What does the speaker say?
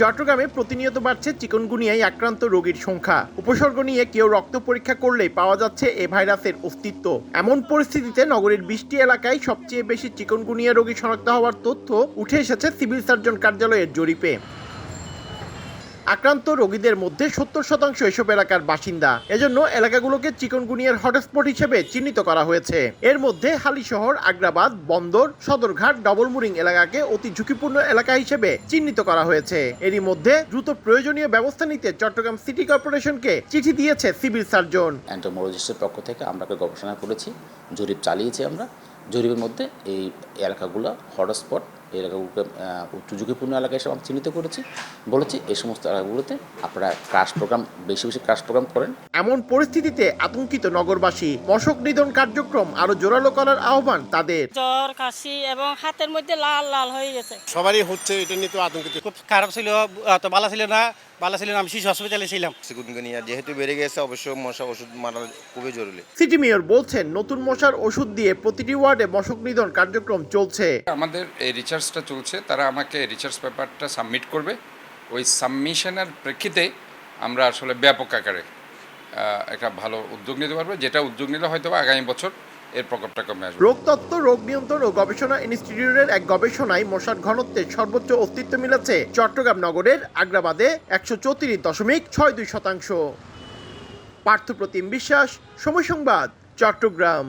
চট্টগ্রামে প্রতিনিয়ত বাড়ছে চিকুনগুনিয়ায় আক্রান্ত রোগীর সংখ্যা। উপসর্গ নিয়ে কেউ রক্ত পরীক্ষা করলেই পাওয়া যাচ্ছে এ ভাইরাসের অস্তিত্ব। এমন পরিস্থিতিতে নগরীর 20টি এলাকায় সবচেয়ে বেশি চিকুনগুনিয়া রোগী শনাক্ত হওয়ার তথ্য উঠে এসেছে সিভিল সার্জন কার্যালয়ের জরিপে। আক্রান্ত রোগীদের মধ্যে 70% এসব এলাকার বাসিন্দা। এজন্য এলাকাগুলোকে চিকুনগুনিয়ার হটস্পট হিসেবে চিহ্নিত করা হয়েছে। এর মধ্যে হালিশহর, আগ্রাবাদ, বন্দর, সদরঘাট, ডবলমুরিং এলাকাকে অতি ঝুঁকিপূর্ণ এলাকা হিসেবে চিহ্নিত করা হয়েছে। এরই মধ্যে দ্রুত প্রয়োজনীয় ব্যবস্থা নিতে চট্টগ্রাম সিটি কর্পোরেশনকে চিঠি দিয়েছে সিভিল সার্জন। এন্টোমোলজিস্টের পক্ষ থেকে আমরা গবেষণা করেছি, জরিপ চালিয়েছি। আমরা জরিপের মধ্যে এই এলাকাগুলো হটস্পট, এই এলাকাগুলোকে উচ্চ ঝুঁকিপূর্ণ এলাকা হিসেবে আমরা চিহ্নিত করেছি। বলেছি এই সমস্ত এলাকাগুলোতে আপনারা ক্রাশ প্রোগ্রাম, বেশি বেশি ক্রাশ প্রোগ্রাম করেন। এমন পরিস্থিতিতে আতঙ্কিত নগরবাসী। মশক নিধন কার্যক্রম আরো জোরালো করার আহ্বান তাদের। জ্বর, কাশি এবং হাতের মধ্যে লাল লাল হয়ে গেছে। সবারই হচ্ছে, এটা নিয়ে তো আতঙ্কিত। খুব খারাপ ছিল, তো ভালো ছিল না। আমি শিশু হসপিটালে ছিলাম। চিকুনগুনিয়া যেহেতু বেড়ে গেছে, অবশ্যই মশা ওষুধ মারা খুবই জরুরি। সিটি মেয়র বলছেন, নতুন মশার ওষুধ দিয়ে প্রতিটি ওয়ার্ডে মশক নিধন কার্যক্রম চলছে। আমাদের এই রিসার্চটা চলছে, তারা আমাকে রিসার্চ পেপারটা সাবমিট করবে। ওই সাবমিশনের প্রেক্ষিতে আমরা আসলে ব্যাপক আকারে একটা ভালো উদ্যোগ নিতে পারবো, যেটা উদ্যোগ নিলে হয়তো আগামী বছর এর প্রকোপটা কমে আসবে। রোগতত্ত্ব, রোগ নিয়ন্ত্রণ ও গবেষণা ইনস্টিটিউটের এক গবেষণায় মশার ঘনত্বের সর্বোচ্চ অস্তিত্ব মিলেছে চট্টগ্রাম নগরের আগ্রাবাদে 134.62%। পার্থপ্রতিম বিশ্বাস, সময় সংবাদ, চট্টগ্রাম।